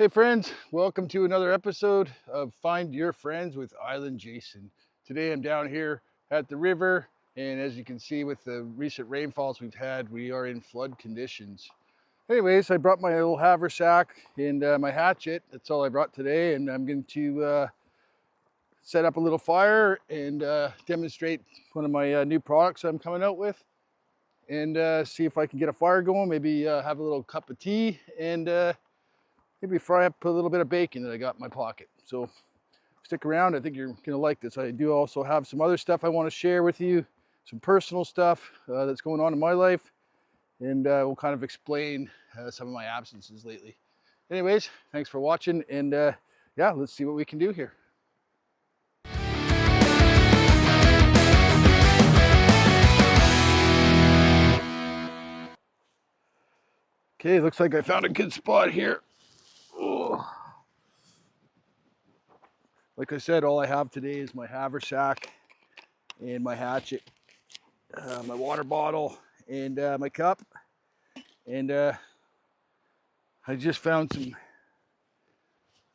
Hey friends, welcome to another episode of Find Your Friends with Island Jason. Today I'm down here at the river, and as you can see with the recent rainfalls we've had, we are in flood conditions. Anyways, I brought my little haversack and my hatchet. That's all I brought today, and I'm going to set up a little fire and demonstrate one of my new products I'm coming out with, and see if I can get a fire going, maybe have a little cup of tea, and maybe fry up a little bit of bacon that I got in my pocket. So stick around. I think you're gonna like this. I do also have some other stuff I want to share with you, some personal stuff that's going on in my life, and we'll kind of explain some of my absences lately. Anyways, thanks for watching, and yeah, let's see what we can do here. Okay, looks like I found a good spot here. Oh. Like I said, all I have today is my haversack and my hatchet, my water bottle, and my cup. And I just found some,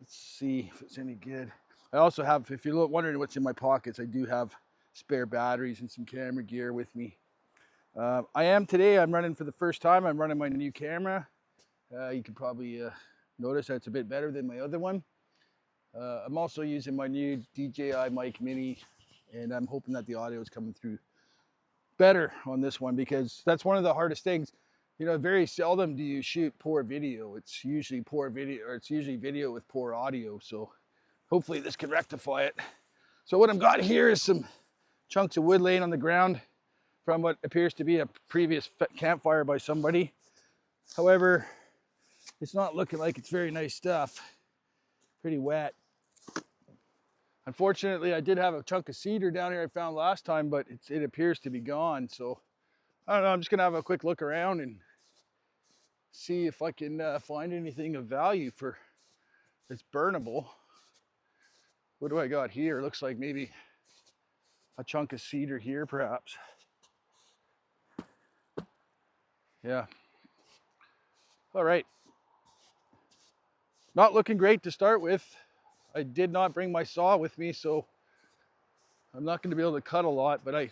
let's see if it's any good. I also have, if you're wondering what's in my pockets, I do have spare batteries and some camera gear with me. I'm running for the first time. I'm running my new camera. You can probably notice that it's a bit better than my other one. I'm also using my new DJI mic mini, and I'm hoping that the audio is coming through better on this one, because that's one of the hardest things. You know, very seldom do you shoot poor video. It's usually poor video, or it's usually video with poor audio. So hopefully this can rectify it. So what I've got here is some chunks of wood laying on the ground from what appears to be a previous campfire by somebody. However, it's not looking like it's very nice stuff. Pretty wet. Unfortunately, I did have a chunk of cedar down here I found last time, but it appears to be gone. So I don't know, I'm just gonna have a quick look around and see if I can find anything of value for that's burnable. What do I got here? Looks like maybe a chunk of cedar here, perhaps. Yeah. All right. Not looking great to start with. I did not bring my saw with me, so I'm not going to be able to cut a lot, but I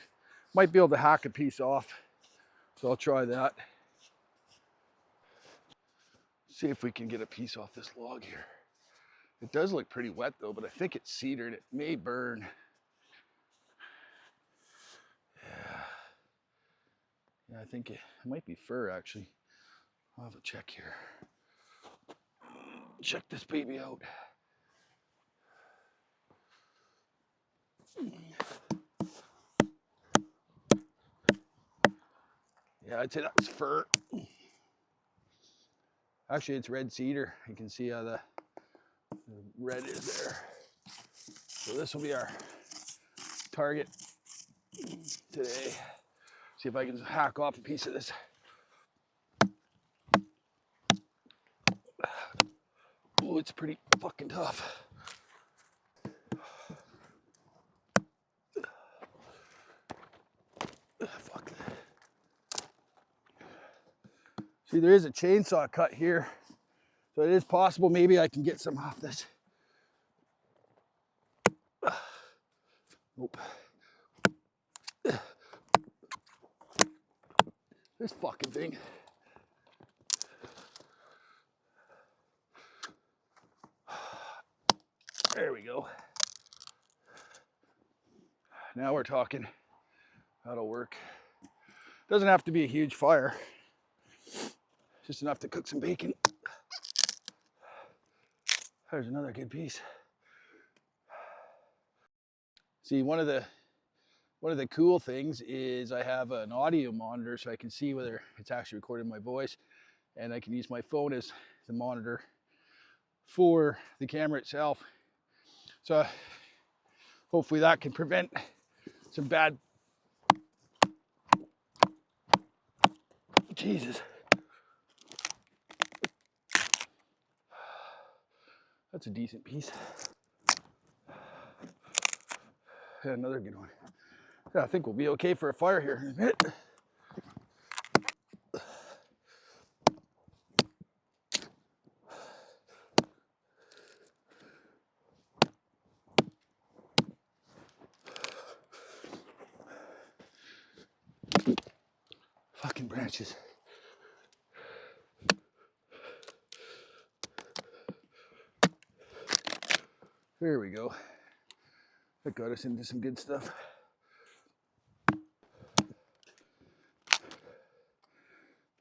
might be able to hack a piece off. So I'll try that. See if we can get a piece off this log here. It does look pretty wet though, but I think it's cedar and it may burn. Yeah, I think it might be fir actually. I'll have a check here. Check this baby out. Yeah, I'd say that's fir. Actually, it's red cedar. You can see how the red is there. So this will be our target today. See if I can hack off a piece of this. Oh, it's pretty fucking tough. Fuck. See, there is a chainsaw cut here, so it is possible maybe I can get some off this. Nope. This fucking thing. There we go. Now we're talking. That'll work. Doesn't have to be a huge fire. Just enough to cook some bacon. There's another good piece. See, one of the cool things is I have an audio monitor, so I can see whether it's actually recording my voice, and I can use my phone as the monitor for the camera itself. So hopefully that can prevent some bad. Jesus. That's a decent piece. Yeah, another good one. Yeah, I think we'll be okay for a fire here in a minute. branches. There we go. That got us into some good stuff. I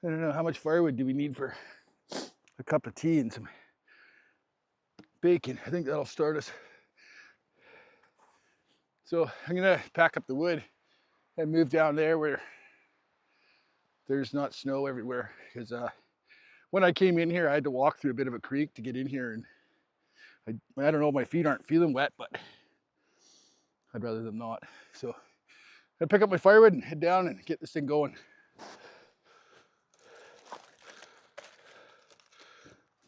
don't know, how much firewood do we need for a cup of tea and some bacon? I think that'll start us. So I'm gonna pack up the wood and move down there where there's not snow everywhere, because when I came in here I had to walk through a bit of a creek to get in here, and I don't know, my feet aren't feeling wet, but I'd rather them not. So I pick up my firewood and head down and get this thing going.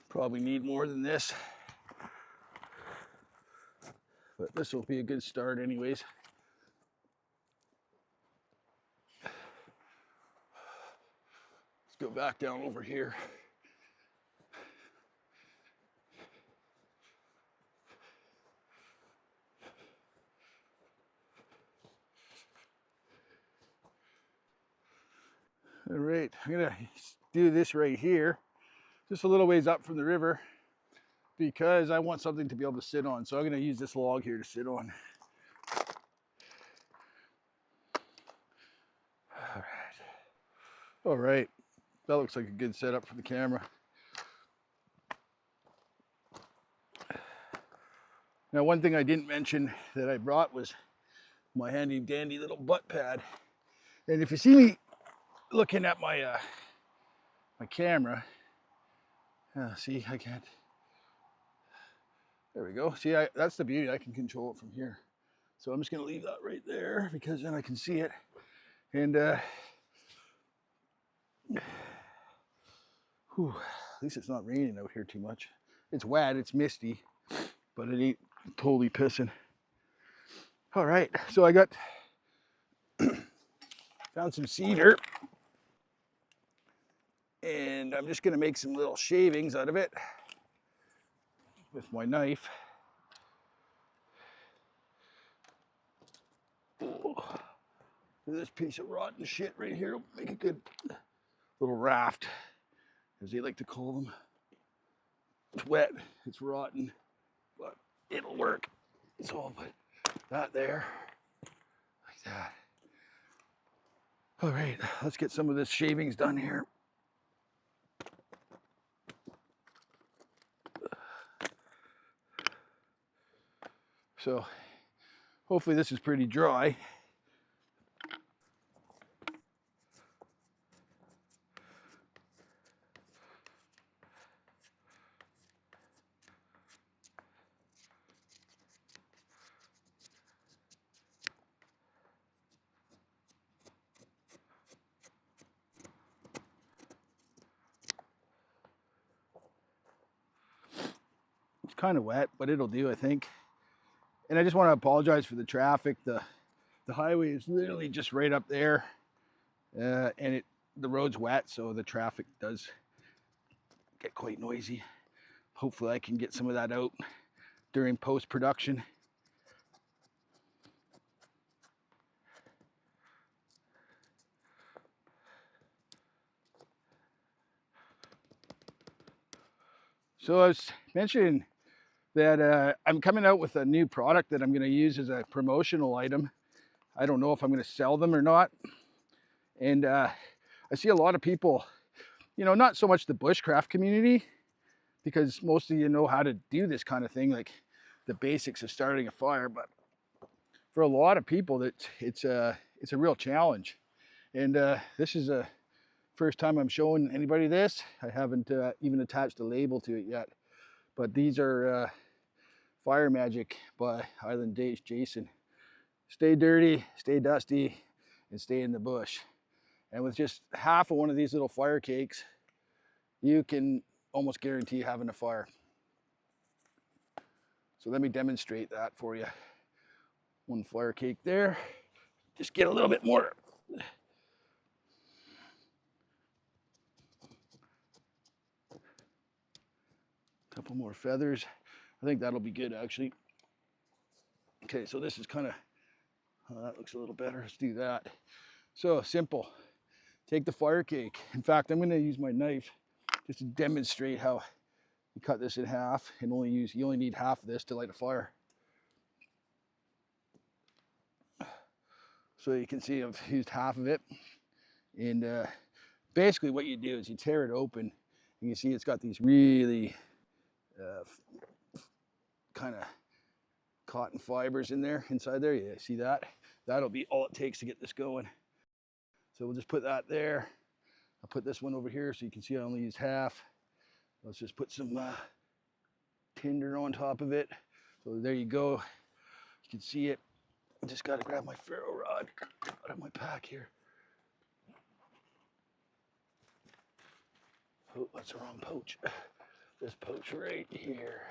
Probably need more than this, but this will be a good start anyways. Let's go back down over here. All right, I'm gonna do this right here, just a little ways up from the river, because I want something to be able to sit on. So I'm gonna use this log here to sit on. All right, that looks like a good setup for the camera. Now, one thing I didn't mention that I brought was my handy dandy little butt pad. And if you see me looking at my my camera, see, I can't. There we go. See, that's the beauty. I can control it from here. So I'm just gonna leave that right there, because then I can see it. And whew, at least it's not raining out here too much. It's wet, it's misty, but it ain't totally pissing. All right, so I got found some cedar, and I'm just gonna make some little shavings out of it with my knife. Oh, this piece of rotten shit right here will make a good little raft, as they like to call them. It's wet, it's rotten, but it'll work. So I'll put that there, like that. All right, let's get some of this shavings done here. So hopefully this is pretty dry. It's kind of wet, but it'll do, I think. And I just want to apologize for the traffic. The highway is literally just right up there, and the road's wet, so the traffic does get quite noisy. Hopefully I can get some of that out during post-production. So I was mentioning that I'm coming out with a new product that I'm going to use as a promotional item. I don't know if I'm going to sell them or not. And I see a lot of people, you know, not so much the bushcraft community, because most of you know how to do this kind of thing, like the basics of starting a fire. But for a lot of people, it's a real challenge. And this is a first time I'm showing anybody this. I haven't even attached a label to it yet. But these are Fire Magic by Island Jason. Stay dirty, stay dusty, and stay in the bush. And with just half of one of these little fire cakes, you can almost guarantee having a fire. So let me demonstrate that for you. One fire cake there. Just get a little bit more. A couple more feathers. I think that'll be good, actually. Okay, so this is kind of, that looks a little better. Let's do that. So simple. take the fire cake. In fact, I'm going to use my knife just to demonstrate how you cut this in half and you only need half of this to light a fire. So you can see I've used half of it. And basically what you do is you tear it open and you see it's got these really kind of cotton fibers in there, inside there. Yeah, see that? That'll be all it takes to get this going. So we'll just put that there. I'll put this one over here so you can see I only used half. Let's just put some tinder on top of it. So there you go. You can see it. I just got to grab my ferro rod out of my pack here. Oh, that's the wrong poach. This poach right here.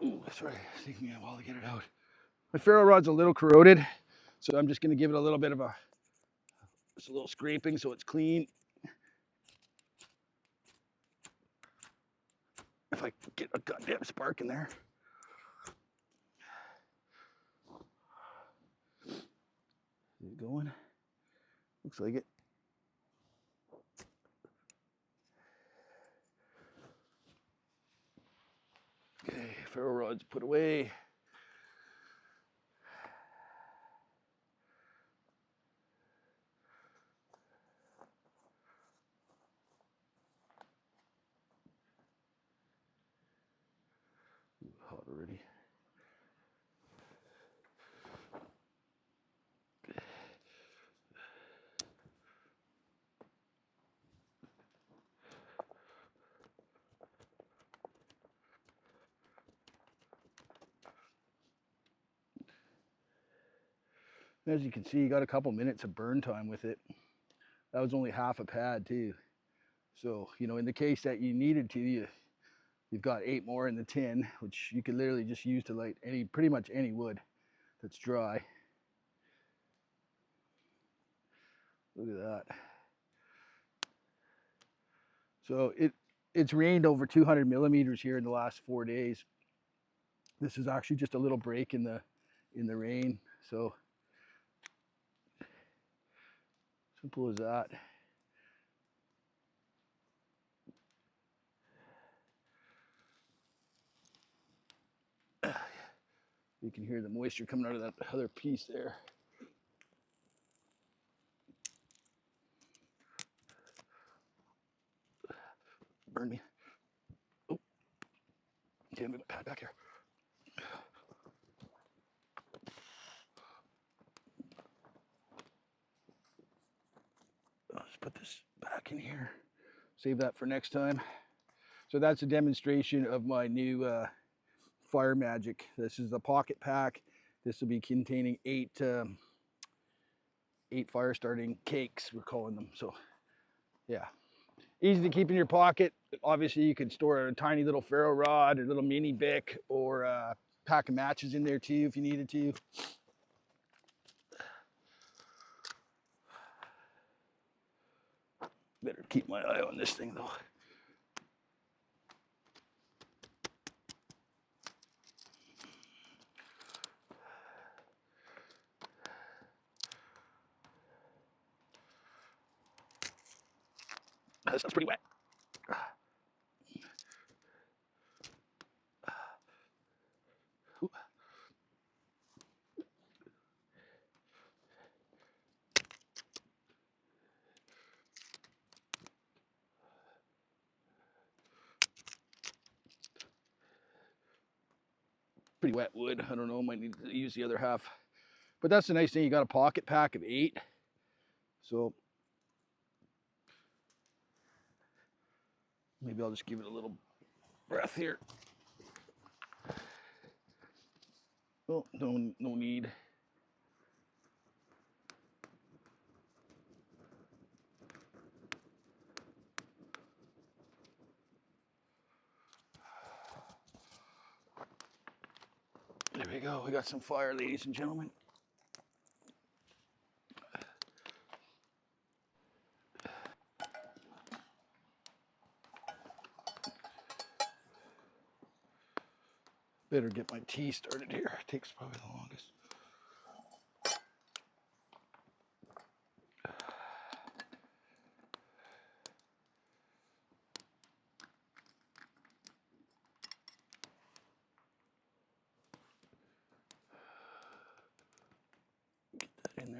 Ooh, that's right. It's taking me a while to get it out. My ferro rod's a little corroded, so I'm just going to give it a little bit of just a little scraping so it's clean. If I get a goddamn spark in there. Is it going? Looks like it. Okay, ferro rod's put away. Hot already. As you can see, you got a couple minutes of burn time with it. That was only half a pad too. So, you know, in the case that you needed to, you've got 8 more in the tin, which you could literally just use to light pretty much any wood that's dry. Look at that. So it's rained over 200 millimeters here in the last 4 days. This is actually just a little break in the rain. So simple as that. You can hear the moisture coming out of that other piece there. Burn me. Oh, okay, I'm gonna pad back here. I'll just put this back in here. Save that for next time. So that's a demonstration of my new fire magic. This is the pocket pack. This will be containing 8 fire starting cakes, we're calling them. So yeah, easy to keep in your pocket. Obviously you could store a tiny little ferro rod, a little mini Bic, or a pack of matches in there too if you needed to. Better keep my eye on this thing though. This stuff's pretty wet. Pretty wet wood. I don't know, might need to use the other half. But that's the nice thing, you got a pocket pack of 8. So maybe I'll just give it a little breath here. Oh, no need. There we go. We got some fire, ladies and gentlemen. Better get my tea started here. It takes probably the longest.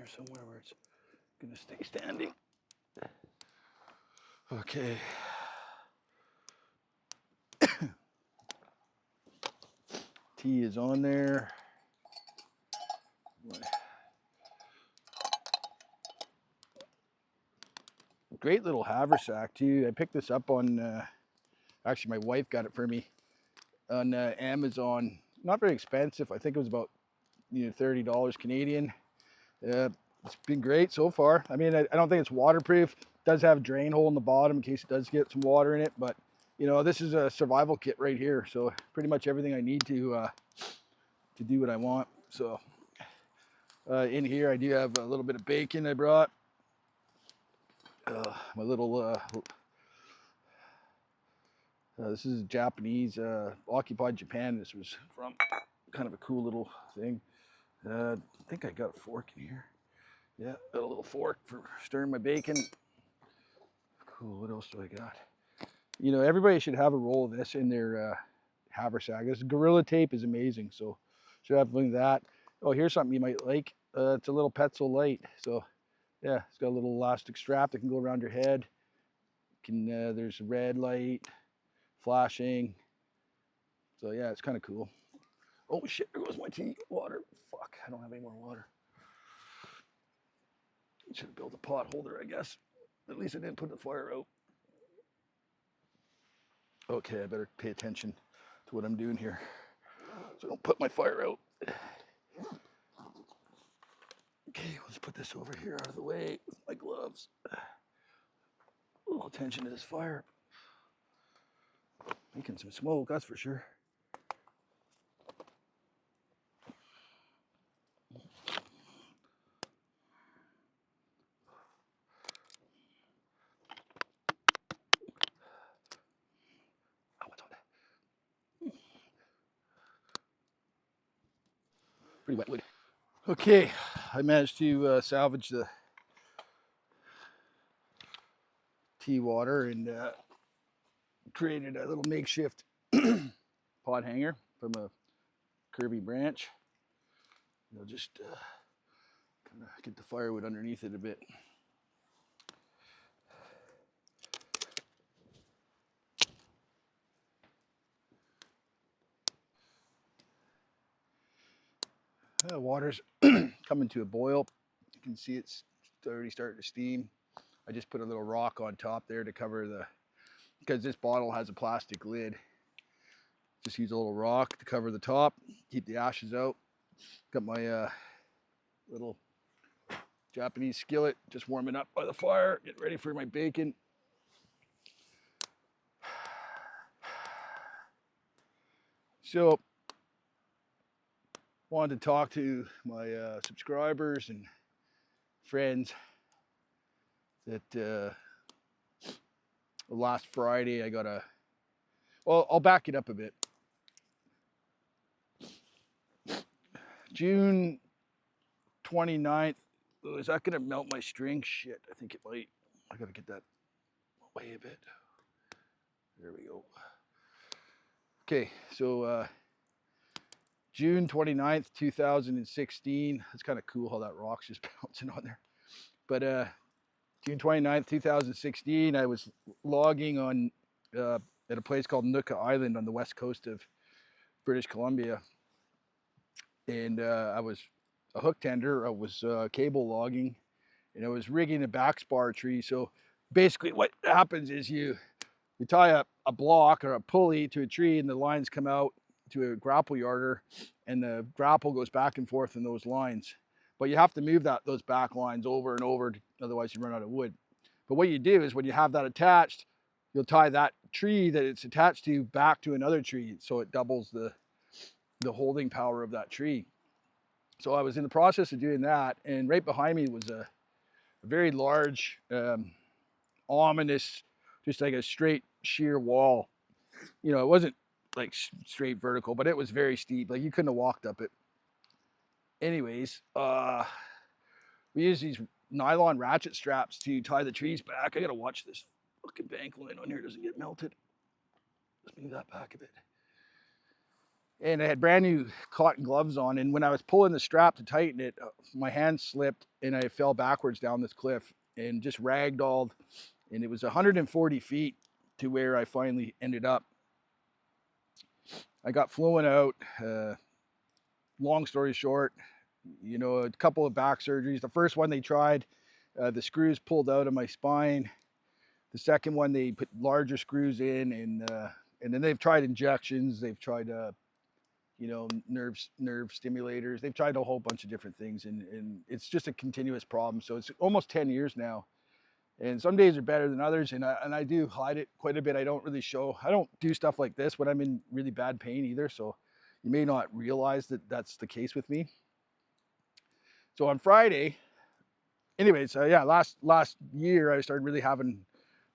somewhere where it's gonna stay standing. Okay. Tea is on there. Great little haversack too. I picked this up on, actually my wife got it for me on Amazon. Not very expensive. I think it was about $30 Canadian. It's been great so far. I mean, I don't think it's waterproof. It does have a drain hole in the bottom in case it does get some water in it, but this is a survival kit right here. So pretty much everything I need to do what I want. So in here I do have a little bit of bacon I brought. My little this is Japanese, occupied Japan. This was from kind of a cool little thing. I think I got a fork in here. Yeah, got a little fork for stirring my bacon. Cool, what else do I got? Everybody should have a roll of this in their haversack. This Gorilla Tape is amazing, so should have something like that. Oh, here's something you might like. It's a little Petzl light. So yeah, it's got a little elastic strap that can go around your head. There's a red light, flashing. So yeah, it's kind of cool. Oh shit, there goes my tea. Water. Fuck, I don't have any more water. Should have built a pot holder, I guess. At least I didn't put the fire out. Okay, I better pay attention to what I'm doing here, so I don't put my fire out. Okay, let's put this over here out of the way with my gloves. A little attention to this fire. Making some smoke, that's for sure. Pretty wet wood. Okay, I managed to salvage the tea water and created a little makeshift pot hanger from a curvy branch. Just kind of get the firewood underneath it a bit. Water's coming to a boil. You can see it's already starting to steam. I just put a little rock on top there to cover because this bottle has a plastic lid. Just use a little rock to cover the top, keep the ashes out. Got my little Japanese skillet just warming up by the fire, getting ready for my bacon. So, wanted to talk to my subscribers and friends that last Friday I got well, I'll back it up a bit. June 29th, is that gonna melt my string? Shit, I think it might. I gotta get that away a bit. There we go. Okay, so June 29th, 2016. It's kind of cool how that rock's just bouncing on there. But June 29th, 2016, I was logging on at a place called Nooka Island on the west coast of British Columbia. And I was a hook tender. I was cable logging, and I was rigging a backspar tree. So basically what happens is you tie a block or a pulley to a tree, and the lines come out to a grapple yarder, and the grapple goes back and forth in those lines. But you have to move those back lines over and over, otherwise you run out of wood. But what you do is when you have that attached, you'll tie that tree that it's attached to back to another tree, so it doubles the holding power of that tree. So I was in the process of doing that, and right behind me was a very large, ominous, just like a straight sheer wall. It wasn't like straight vertical, but it was very steep. Like you couldn't have walked up it. Anyways, we use these nylon ratchet straps to tie the trees back. I gotta watch this fucking bank line on here doesn't get melted. Let's move that back a bit. and I had brand new cotton gloves on. And when I was pulling the strap to tighten it, my hand slipped and I fell backwards down this cliff and just ragdolled. And it was 140 feet to where I finally ended up. I got flown out. Long story short, a couple of back surgeries. The first one they tried, the screws pulled out of my spine. The second one, they put larger screws in, and then they've tried injections. They've tried, nerve stimulators. They've tried a whole bunch of different things, and it's just a continuous problem. So it's almost 10 years now. And some days are better than others, and I do hide it quite a bit. I don't do stuff like this when I'm in really bad pain either. So you may not realize that that's the case with me. So on Friday, anyways, last year I started really having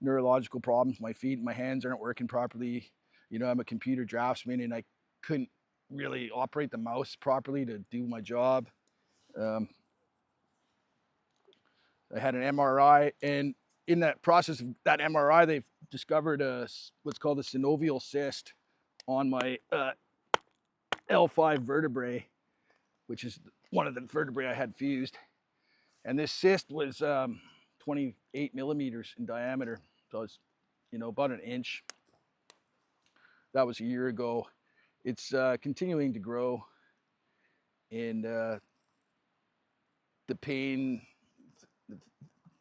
neurological problems. My feet and my hands aren't working properly. I'm a computer draftsman and I couldn't really operate the mouse properly to do my job. I had an MRI, and in that process of that MRI, they've discovered what's called a synovial cyst on my L5 vertebrae, which is one of the vertebrae I had fused. And this cyst was 28 millimeters in diameter. So it's, about an inch. That was a year ago. It's continuing to grow. And the pain, the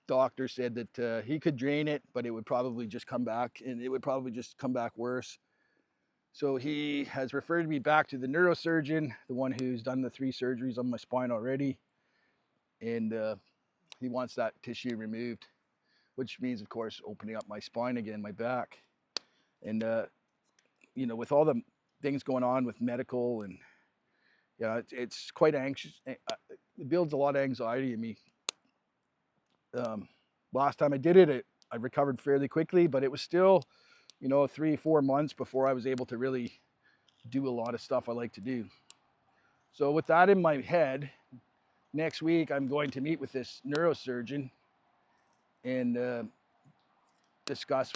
doctor said that he could drain it, but it would probably just come back, and it would probably just come back worse. So he has referred me back to the neurosurgeon, the one who's done the 3 surgeries on my spine already. And he wants that tissue removed, which means, of course, opening up my spine again, my back. And, with all the things going on with medical and, it's quite anxious. It builds a lot of anxiety in me. Last time I did it, I recovered fairly quickly, but it was still, 3-4 months before I was able to really do a lot of stuff I like to do. So with that in my head, next week I'm going to meet with this neurosurgeon and discuss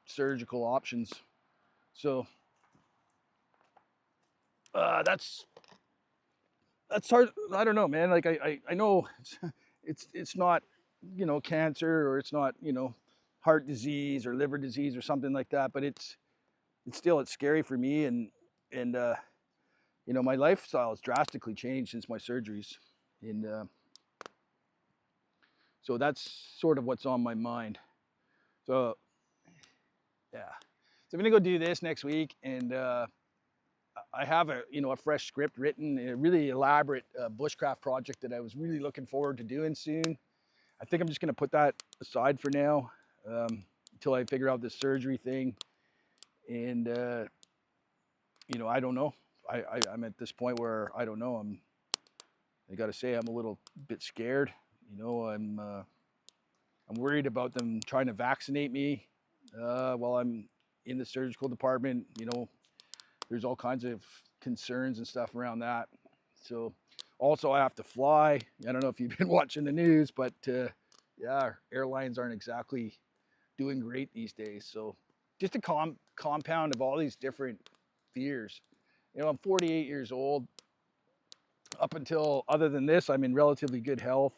surgical options. So that's hard. I don't know, man. Like I know it's not, cancer, or it's not, heart disease or liver disease or something like that, but it's scary for me, and my lifestyle has drastically changed since my surgeries, and so that's sort of what's on my mind. So yeah, so I'm gonna go do this next week, and I have a fresh script written, a really elaborate bushcraft project that I was really looking forward to doing soon. I think I'm just gonna put that aside for now until I figure out this surgery thing, and I don't know. I'm at this point where I don't know. I gotta say I'm a little bit scared. I'm worried about them trying to vaccinate me while I'm in the surgical department. There's all kinds of concerns and stuff around that. So also I have to fly. I don't know if you've been watching the news, but airlines aren't exactly doing great these days. So just a compound of all these different fears. I'm 48 years old. Up until, other than this, I'm in relatively good health.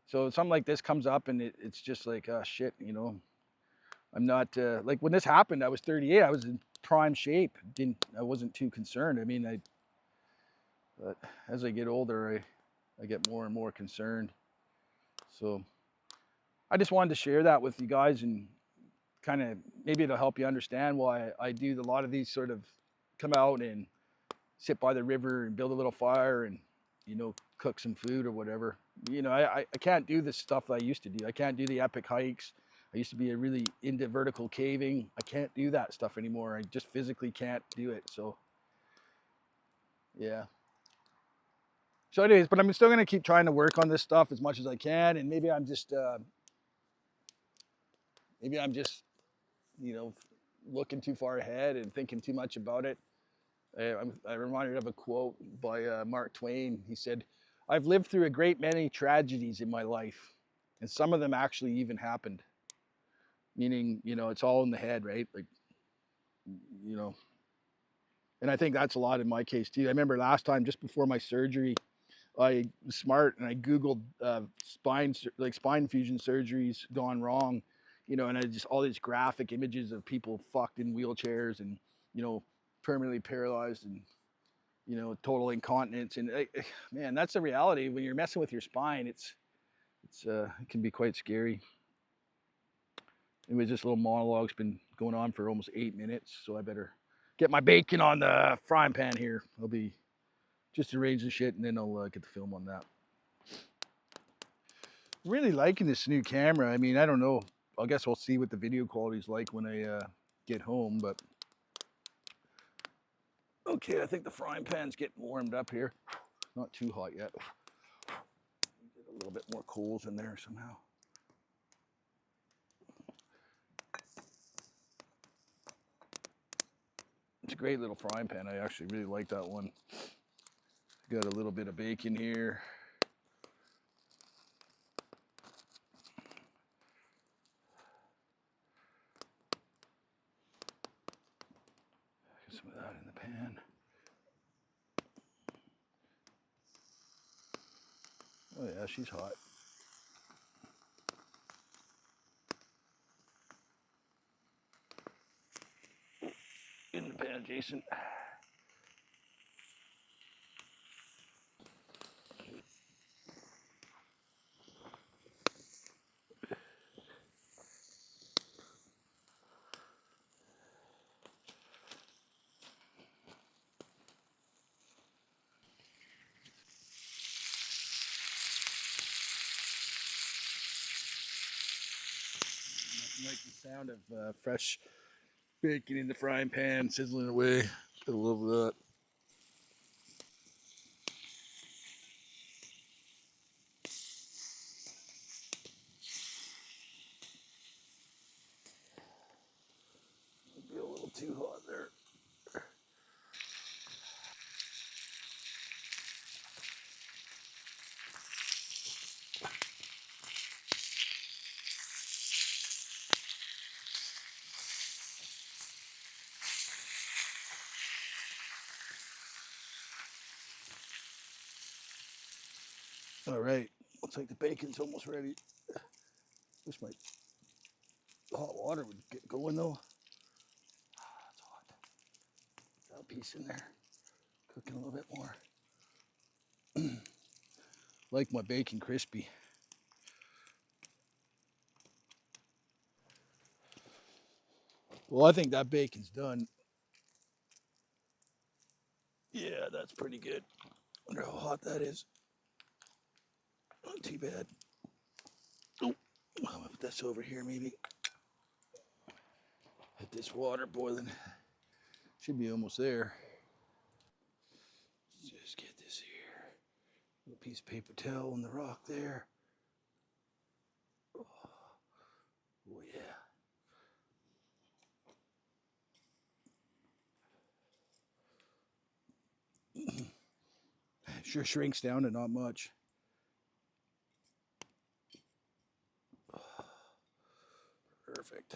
So something like this comes up, and it's just like, oh shit, I'm not like when this happened. I was 38. I was in prime shape. I wasn't too concerned. I mean, but as I get older, I get more and more concerned. So I just wanted to share that with you guys, and kind of maybe it'll help you understand why I do a lot of these sort of come out and sit by the river and build a little fire and cook some food or whatever. I can't do this stuff that I used to do. I can't do the epic hikes. I used to be really into vertical caving. I can't do that stuff anymore. I just physically can't do it. So yeah. So anyways, but I'm still going to keep trying to work on this stuff as much as I can. And maybe I'm just looking too far ahead and thinking too much about it. I'm reminded of a quote by Mark Twain. He said, "I've lived through a great many tragedies in my life, and some of them actually even happened." Meaning, it's all in the head, right? Like, And I think that's a lot in my case too. I remember last time, just before my surgery, I was smart and I Googled spine fusion surgeries gone wrong, you know, and I just all these graphic images of people fucked in wheelchairs and, you know, permanently paralyzed and, you know, total incontinence. And man, that's the reality. When you're messing with your spine, it can be quite scary. Anyways, this little monologue's been going on for almost 8 minutes, so I better get my bacon on the frying pan here. I'll be just arranging shit, and then I'll get the film on that. Really liking this new camera. I mean, I don't know. I guess we'll see what the video quality's like when I get home, but okay, I think the frying pan's getting warmed up here. Not too hot yet. Get a little bit more coals in there somehow. It's a great little frying pan. I actually really like that one. Got a little bit of bacon here. Get some of that in the pan. Oh yeah, she's hot. In the pan, Jason. Like the sound of fresh bacon in the frying pan, sizzling away. I love that. Be a little too hot there. All right, looks like the bacon's almost ready. Wish my hot water would get going though. It's hot. Got a piece in there. Cooking a little bit more. Like my bacon crispy. Well, I think that bacon's done. Yeah, that's pretty good. Wonder how hot that is. Not too bad. Oh, I'm gonna put this over here maybe. Get this water boiling. Should be almost there. Just get this here. A little piece of paper towel on the rock there. Oh, oh yeah. Sure shrinks down to not much. Perfect.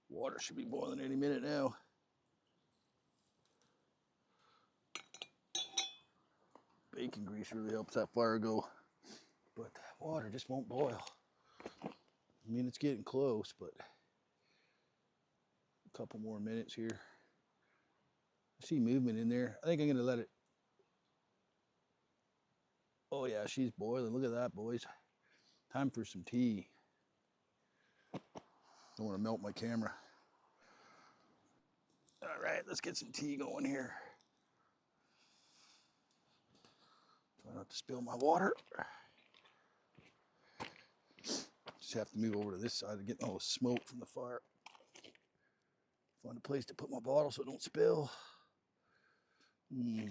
Water should be boiling any minute now. Bacon grease really helps that fire go, but water just won't boil. I mean, it's getting close, but a couple more minutes here. I see movement in there. I think I'm gonna let it. Oh yeah, she's boiling. Look at that, boys. Time for some tea. Don't want to melt my camera. All right, let's get some tea going here. Try not to spill my water. Just have to move over to this side to get all the smoke from the fire. Find a place to put my bottle so it don't spill.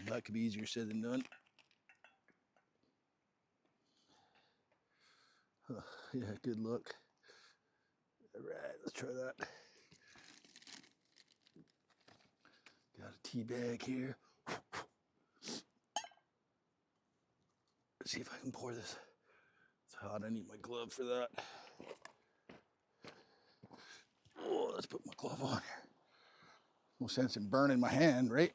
That could be easier said than done. Yeah, good luck. All right, let's try that. Got a tea bag here. Let's see if I can pour this. It's hot. I need my glove for that. Oh, let's put my glove on here. No sense in burning my hand, right?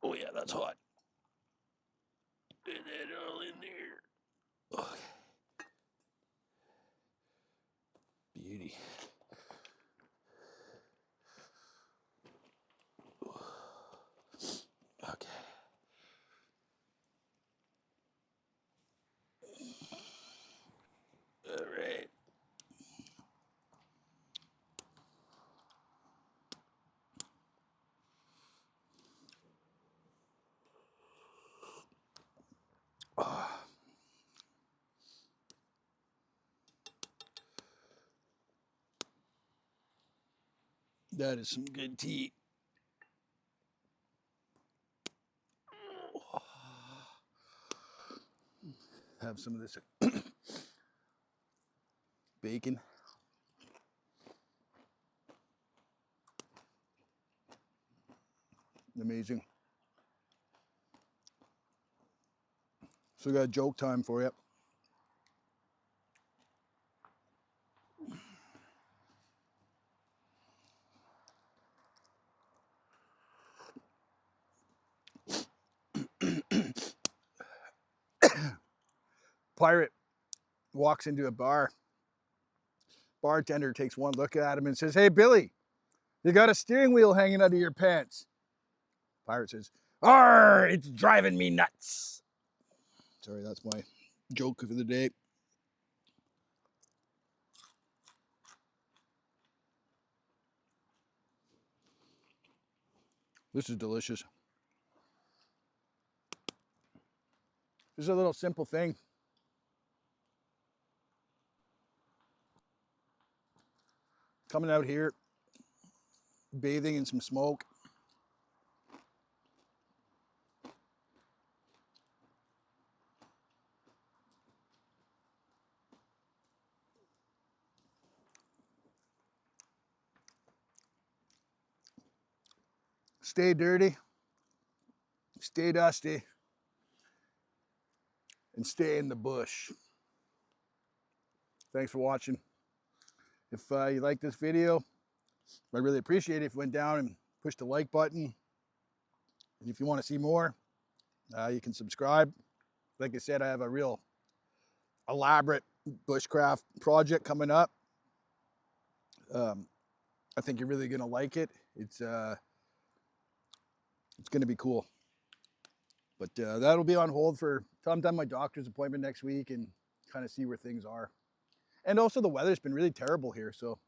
Oh yeah, that's hot. Get it all in there. Okay. Beauty. Okay. All right. That is some good tea. Have some of this bacon. Amazing. So I got a joke time for you. Pirate walks into a bar. Bartender takes one look at him and says, "Hey, Billy, you got a steering wheel hanging out of your pants." Pirate says, "Arr, it's driving me nuts." Sorry, that's my joke for the day. This is delicious. This is a little simple thing. Coming out here, bathing in some smoke. Stay dirty, stay dusty, and stay in the bush. Thanks for watching. If you like this video, I'd really appreciate it if you went down and pushed the like button. And if you want to see more, you can subscribe. Like I said, I have a real elaborate bushcraft project coming up. I think you're really going to like it. It's going to be cool. But that'll be on hold for till I'm done my doctor's appointment next week and kind of see where things are. And also the weather's been really terrible here. So,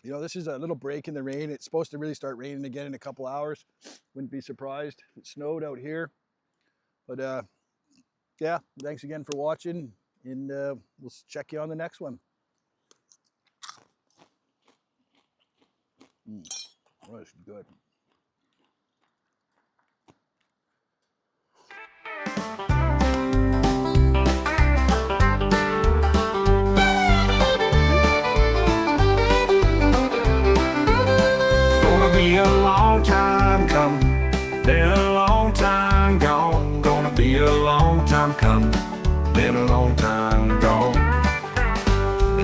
you know, this is a little break in the rain. It's supposed to really start raining again in a couple hours. Wouldn't be surprised if it snowed out here. But yeah, thanks again for watching, and we'll check you on the next one. Oh, this is good. Gonna be a long time coming, been a long time gone. Gonna be a long time coming, been a long time gone.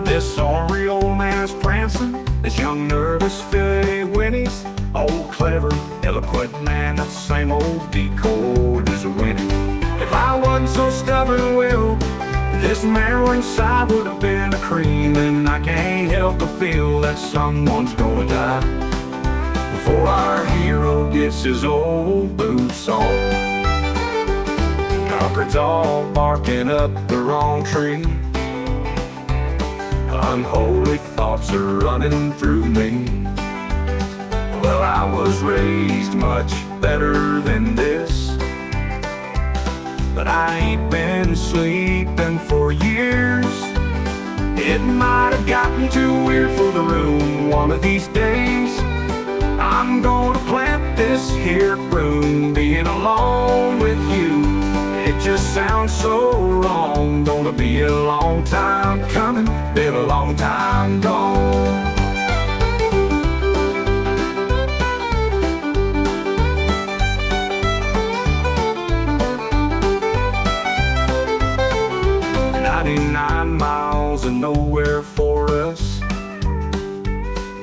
This ornery old man is prancing, this young nervous filly whinnies. Old clever, eloquent man, that same old decode is a winning. If I wasn't so stubborn, well, this marrow inside would have been a cream. And I can't help but feel that someone's gonna die before our hero gets his old boots on. Concords all barking up the wrong tree. Unholy thoughts are running through me. Well, I was raised much better than this, but I ain't been sleeping for years. It might have gotten too weird for the room. One of these days I'm gonna plant this here room. Being alone with you, it just sounds so wrong. Gonna be a long time coming, been a long time gone. "99 miles and nowhere for us.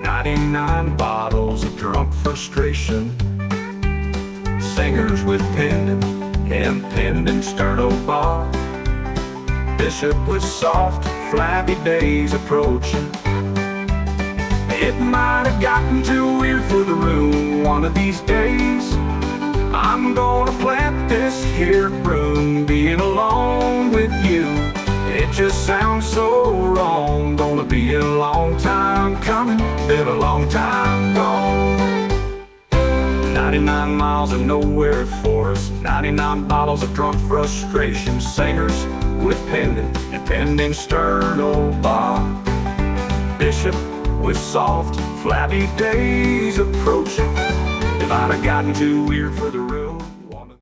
99 bottles of drunk frustration, singers with pendant and pendant sterno bar, bishop with soft, flabby days approaching. It might have gotten too weird for the room one of these days. I'm gonna plant this here room, being alone with you. It just sounds so wrong. Gonna be a long time coming, been a long time gone. 99 miles of nowhere for us, 99 bottles of drunk frustration, singers with pendant and pending sterno bar, bishop with soft, flabby days approaching. If I'd have gotten too weird for the room